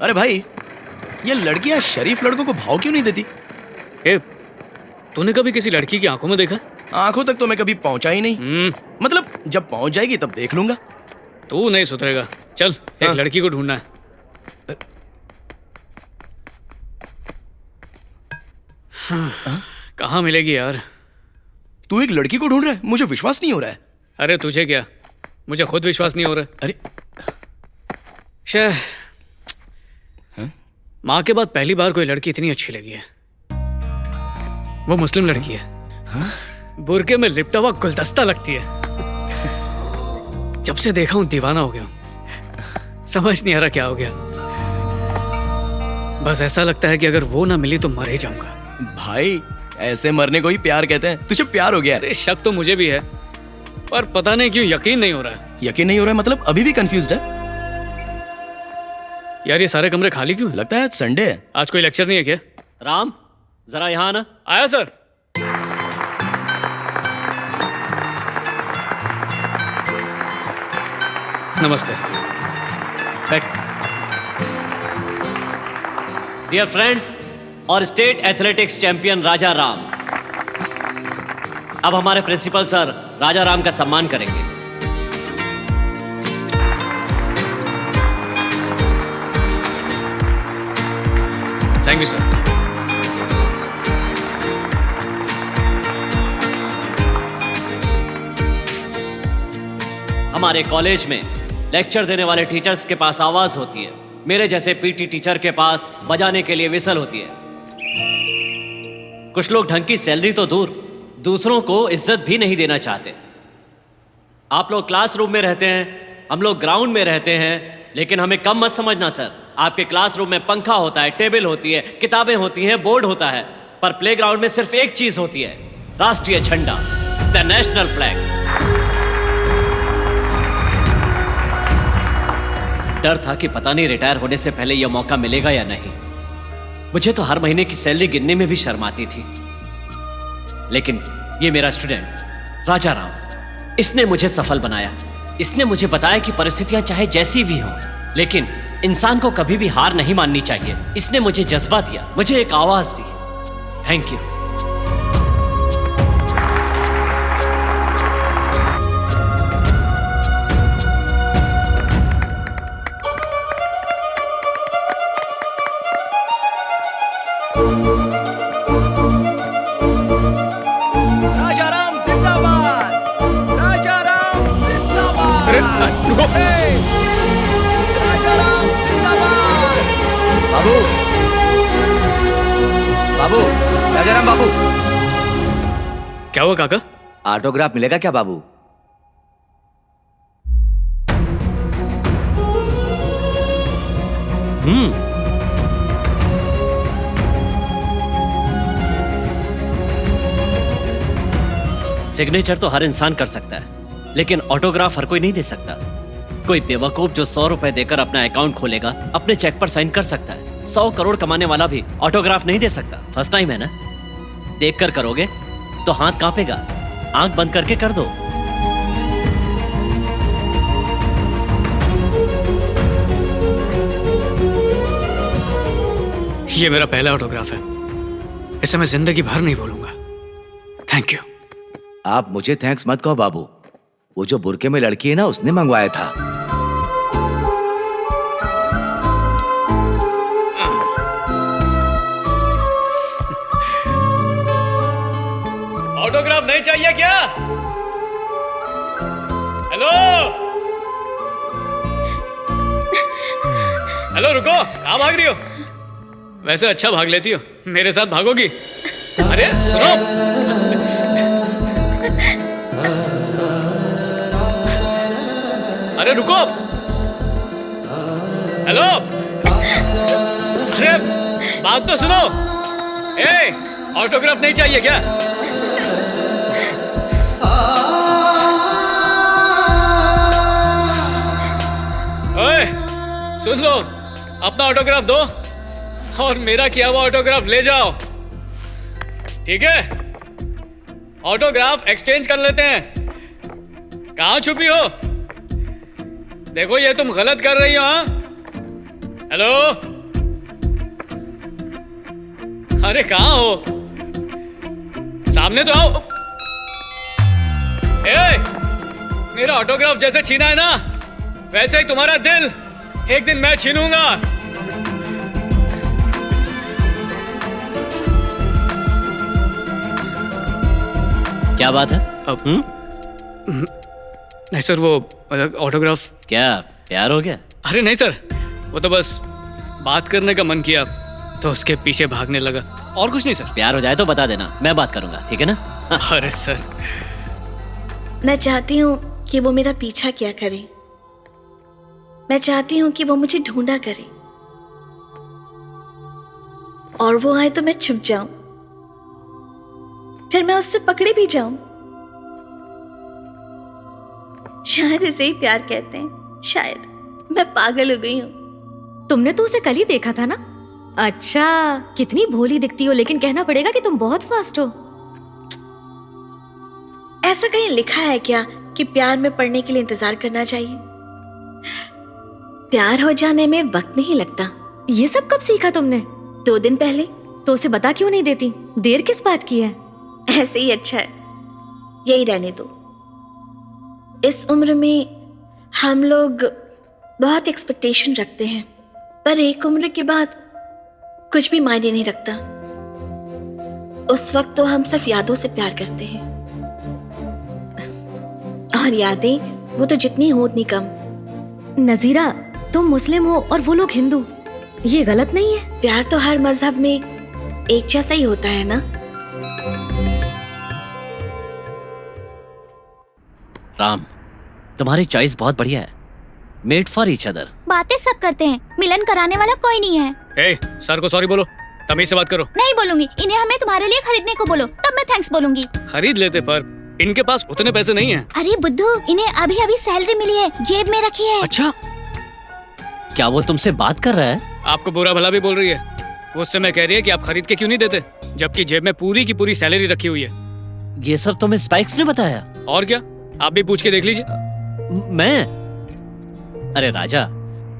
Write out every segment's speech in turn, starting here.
अरे भाई, ये लड़कियां शरीफ लड़कों को भाव क्यों नहीं देती? ए, तूने कभी किसी लड़की की आंखों में देखा? आंखों तक तो मैं कभी पहुंचा ही नहीं। मतलब जब पहुंच जाएगी तब देख लूंगा। तू नहीं सुधरेगा। चल, एक हाँ। लड़की को ढूंढना है। हाँ, कहाँ मिलेगी यार? तू एक लड़की को ढूंढ रहा है? मुझे विश्वास नहीं हो रहा है। अरे तुझे क्या, मुझे खुद विश्वास नहीं हो रहा। अरे शाह, माँ के बाद पहली बार कोई लड़की इतनी अच्छी लगी है। वो मुस्लिम लड़की है। बुरके में लिपटा हुआ गुलदस्ता लगती है। जब से देखा हूं दीवाना हो गया हूं। समझ नहीं आ रहा क्या हो गया। बस ऐसा लगता है कि अगर वो ना मिली तो मर ही जाऊंगा। भाई, ऐसे मरने को ही प्यार कहते हैं। तुझे प्यार हो गया? अरे शक तो मुझे भी है, पर पता नहीं क्यों यकीन नहीं हो रहा है। यकीन नहीं हो रहा है मतलब अभी भी कंफ्यूज्ड है? यार ये सारे कमरे खाली क्यों हैं? लगता है आज संडे है। आज कोई लेक्चर नहीं है क्या? राम, जरा यहाँ आना। आया सर। नमस्ते। बैठ। डियर फ्रेंड्स और स्टेट एथलेटिक्स चैंपियन राजा राम, अब हमारे प्रिंसिपल सर राजा राम का सम्मान करेंगे। Thank you sir. हमारे कॉलेज में लेक्चर देने वाले टीचर्स के पास आवाज होती है, मेरे जैसे पीटी टीचर के पास बजाने के लिए विसल होती है। कुछ लोग ढंग की सैलरी तो दूर, दूसरों को इज्जत भी नहीं देना चाहते। आप लोग क्लासरूम में रहते हैं, हम लोग ग्राउंड में रहते हैं, लेकिन हमें कम मत समझना सर। आपके क्लासरूम में पंखा होता है, टेबल होती है, किताबें होती हैं, बोर्ड होता है, पर प्लेग्राउंड में सिर्फ एक चीज होती है, राष्ट्रीय झंडा, द नेशनल फ्लैग। डर था कि पता नहीं रिटायर होने से पहले यह मौका मिलेगा या नहीं। मुझे तो हर महीने की सैलरी गिनने में भी शर्म आती थी, लेकिन ये मेरा स्टूडेंट राजा राम, इसने मुझे सफल बनाया। इसने मुझे बताया कि परिस्थितियां चाहे जैसी भी हों, लेकिन इंसान को कभी भी हार नहीं माननी चाहिए। इसने मुझे जज्बा दिया, मुझे एक आवाज दी। Thank you. राजा राम जिंदाबाद! राजा राम जिंदाबाद! अरे रुको। राजा राम जिंदाबाद! बाबू, बाबू, राजाराम बाबू, क्या हुआ काका? ऑटोग्राफ मिलेगा क्या बाबू? सिग्नेचर तो हर इंसान कर सकता है, लेकिन ऑटोग्राफ हर कोई नहीं दे सकता। कोई बेवकूफ जो 100 रुपए देकर अपना अकाउंट खोलेगा, अपने चेक पर साइन कर सकता है। 100 करोड़ कमाने वाला भी ऑटोग्राफ नहीं दे सकता। फर्स्ट टाइम है ना, देख कर करोगे तो हाथ कांपेगा। आंख बंद करके कर दो। ये मेरा पहला ऑटोग्राफ है, इसे मैं जिंदगी भर नहीं भूलूंगा। Thank you. आप मुझे थैंक्स मत कहो बाबू, वो जो बुरके में लड़की है ना, उसने मंगवाया था। ऑटोग्राफ नहीं चाहिए क्या? हेलो हेलो, रुको, कहाँ भाग रही हो? वैसे अच्छा भाग लेती हो, मेरे साथ भागोगी? अरे सुनो, अरे रुको, हेलो, अरे बात तो सुनो। ए, ऑटोग्राफ नहीं चाहिए क्या? ओए, सुन लो, अपना ऑटोग्राफ दो और मेरा किया हुआ ऑटोग्राफ ले जाओ, ठीक है? ऑटोग्राफ एक्सचेंज कर लेते हैं। कहाँ छुपी हो? देखो ये तुम गलत कर रही हो। हाँ, हेलो, अरे कहाँ हो? सामने तो आओ। ए, मेरा ऑटोग्राफ जैसे छीना है ना, वैसे ही तुम्हारा दिल एक दिन मैं छीनूंगा। क्या बात है? अब नहीं सर, वो ऑटोग्राफ। क्या प्यार हो गया? अरे नहीं सर, वो तो बस बात करने का मन किया तो उसके पीछे भागने लगा, और कुछ नहीं सर। प्यार हो जाए तो बता देना, मैं बात करूंगा, ठीक है ना? अरे सर, मैं चाहती हूँ कि वो मेरा पीछा किया करे। मैं चाहती हूँ कि वो मुझे ढूंढा करे, और वो आए तो मैं छुप जाऊं, फिर मैं उससे पकड़ी भी जाऊं। शायद इसे ही प्यार कहते हैं। शायद मैं पागल हो गई हूँ। तुमने तो उसे कल ही देखा था ना? अच्छा, कितनी भोली दिखती हो, लेकिन कहना पड़ेगा कि तुम बहुत फास्ट हो। ऐसा कहीं लिखा है क्या कि प्यार में पड़ने के लिए इंतजार करना चाहिए? प्यार हो जाने में वक्त नहीं लगता। ये सब कब सीखा तुमने? 2 दिन पहले। तो उसे बता क्यों नहीं देती? देर किस बात की है? ऐसे ही अच्छा है, यही रहने दो। इस उम्र में हम लोग बहुत एक्सपेक्टेशन रखते हैं, पर एक उम्र के बाद कुछ भी मायने नहीं रखता। उस वक्त तो हम सिर्फ यादों से प्यार करते हैं, और यादें वो तो जितनी हो उतनी कम। नजीरा, तुम मुस्लिम हो और वो लोग हिंदू, ये गलत नहीं है? प्यार तो हर मजहब में एक जैसा ही होता है ना। राम, तुम्हारी चॉइस बहुत बढ़िया है। Made for each other. बातें सब करते हैं, मिलन कराने वाला कोई नहीं है। ए, सर को सॉरी बोलो, तमीज से बात करो। नहीं बोलूंगी, इन्हें हमें तुम्हारे लिए खरीदने को बोलो, तब मैं थैंक्स बोलूंगी। खरीद लेते, पर इनके पास उतने पैसे नहीं हैं। अरे बुद्धू, इन्हें अभी अभी सैलरी मिली है, जेब में रखी है। अच्छा, क्या वो तुमसे बात कर रहा है? आपको बुरा भला भी बोल रही है। वो उससे मैं कह रही है कि आप खरीद के क्यों नहीं देते, जबकि जेब में पूरी की पूरी सैलरी रखी हुई है। ये सब तुम्हें स्पाइक्स ने बताया? और क्या, आप भी पूछ के देख लीजिए। मैं? अरे राजा,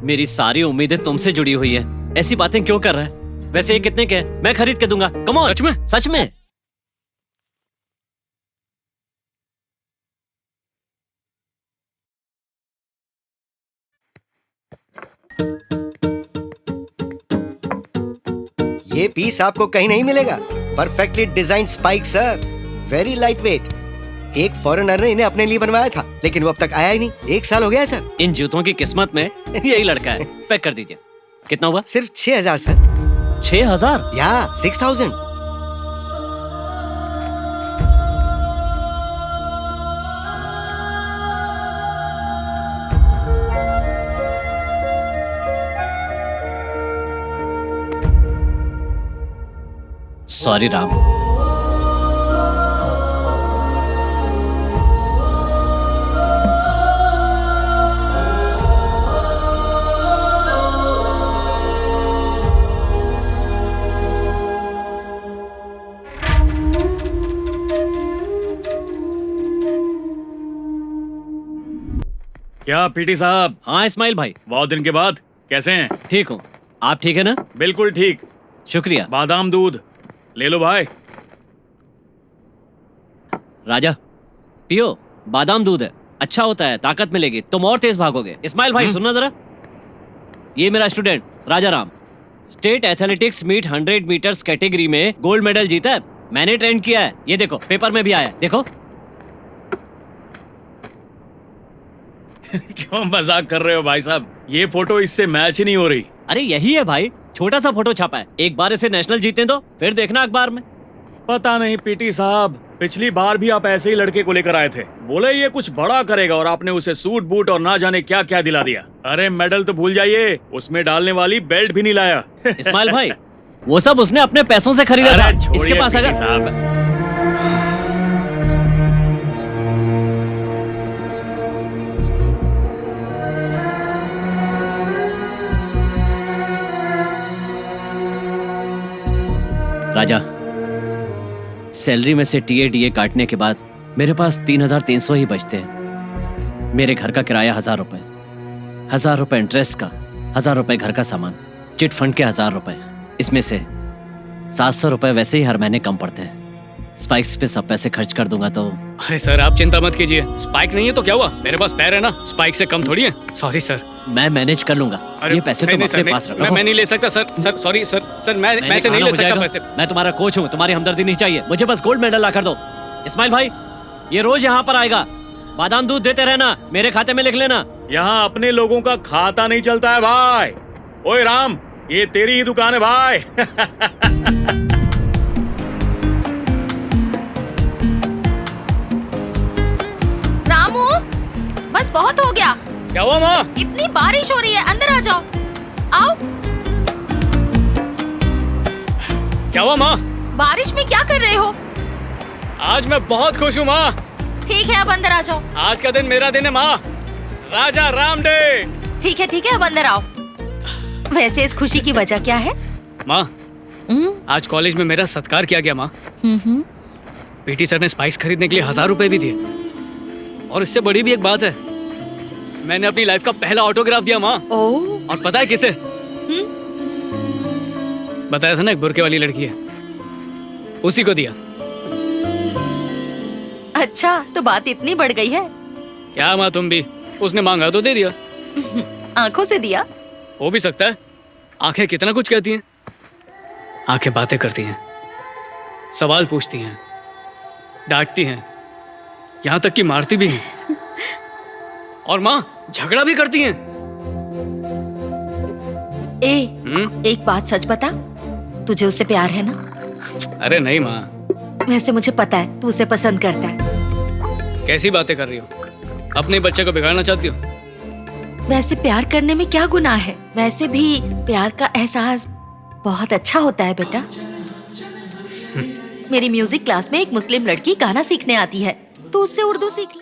मेरी सारी उम्मीदें तुमसे जुड़ी हुई है, ऐसी बातें क्यों कर रहा है? वैसे ये कितने के हैं? मैं खरीद के दूंगा। Come on. सच में? सच में। ये पीस आपको कहीं नहीं मिलेगा। Perfectly design spike sir, very light weight. एक फॉरेनर ने इन्हें अपने लिए बनवाया था, लेकिन वो अब तक आया ही नहीं। 1 साल हो गया है सर। इन जूतों की किस्मत में यही लड़का है। पैक कर दीजिए। कितना हुआ? सिर्फ 6000 सर। 6000? या 6000। सॉरी राम। क्या पीटी साहब? हाँ इस्माइल भाई। बहुत दिन के बाद, कैसे हैं? ठीक हूँ, आप ठीक है ना? बिल्कुल ठीक। शुक्रिया। बादाम दूध ले लो भाई। राजा, पियो, बादाम दूध है, अच्छा होता है, ताकत मिलेगी, तुम और तेज भागोगे। इस्माइल भाई सुनना जरा, ये मेरा student Raja Ram, state athletics meet 100 metres category में गोल्ड मेडल जीता है। मैंने ट्रेन किया है, ये देखो पेपर में भी आया है, देखो। क्यों मजाक कर रहे हो भाई साहब? ये फोटो इससे मैच ही नहीं हो रही। अरे यही है भाई, छोटा सा फोटो छापा है, एक बार इसे नेशनल जीतने दो, फिर देखना अखबार में। पता नहीं पीटी साहब, पिछली बार भी आप ऐसे ही लड़के को लेकर आए थे, बोले ये कुछ बड़ा करेगा, और आपने उसे सूट बूट और ना जाने क्या क्या दिला दिया। अरे मेडल तो भूल जाइए, उसमें डालने वाली बेल्ट भी नहीं लाया। इस्माइल भाई, वो सब उसने अपने पैसों से खरीदा था, इसके पास अगर साहब। राजा, सैलरी में से टीए काटने के बाद मेरे पास 3300 ही बचते हैं। मेरे घर का किराया 1000 रुपए, 1000 रुपए इंटरेस्ट का, 1000 रुपए घर का सामान। चिट फंड के 1000 रुपए, इसमें से 700 रुपए वैसे ही हर महीने कम पड़ते हैं। स्पाइक्स पे सब पैसे खर्च कर दूंगा तो। अरे सर आप चिंता मत कीजिए, स्पाइक नहीं है तो क्या हुआ, मेरे पास पैर है ना, स्पाइक से कम थोड़ी है। Sorry sir. मैं मैनेज कर लूंगा। ये पैसे तुम अपने पास रखो। मैं नहीं ले सकता sir. Sir sorry sir. Sir मैं से नहीं ले सकता पैसे। मैं तुम्हारा कोच हूँ, तुम्हारी हमदर्दी नहीं चाहिए। मुझे बस गोल्ड मेडल ला कर दो। इस्माइल भाई, ये रोज यहाँ पर आएगा, बादाम दूध देते रहना, मेरे खाते में लिख लेना। यहाँ अपने लोगों का खाता नहीं चलता है भाई। ओए राम, ये तेरी ही दुकान है भाई। रामू, बस बहुत हो गया। क्या हुआ माँ? इतनी बारिश हो रही है, अंदर आ जाओ। आओ। क्या हुआ माँ? बारिश में क्या कर रहे हो? आज मैं बहुत खुश हूँ माँ। ठीक है, अब अंदर आ जाओ। आज का दिन मेरा दिन है माँ, राजा राम डे। ठीक है, अब अंदर आओ। वैसे इस खुशी की वजह क्या है? माँ, आज कॉलेज में मेरा सत्कार किया गया माँ। पीटी सर ने स्पाइस खरीदने के लिए 1000 रुपए भी दिए। और इससे बड़ी भी एक बात है, मैंने अपनी लाइफ का पहला ऑटोग्राफ दिया माँ। और पता है किसे? बताया था ना, एक बुर्के वाली लड़की है, उसी को दिया। अच्छा, तो बात इतनी बढ़ गई है। क्या माँ तुम भी, उसने मांगा तो दे दिया। आंखों से दिया? हो भी सकता है। आंखें कितना कुछ कहती हैं। आंखें बातें करती हैं, सवाल पूछती हैं, डांटती हैं, यहाँ तक कि मारती भी हैं। और माँ झगड़ा भी करती हैं। एक बात सच बता, तुझे उससे प्यार है ना? अरे नहीं माँ। वैसे मुझे पता है तू उसे पसंद करता है। कैसी बातें कर रही हो? अपने बच्चे को बिगाड़ना चाहती हो? वैसे प्यार करने में क्या गुनाह है? वैसे भी प्यार का एहसास बहुत अच्छा होता है बेटा। मेरी म्यूजिक क्लास में एक मुस्लिम लड़की गाना सीखने आती है, तो उससे उर्दू सीख ले।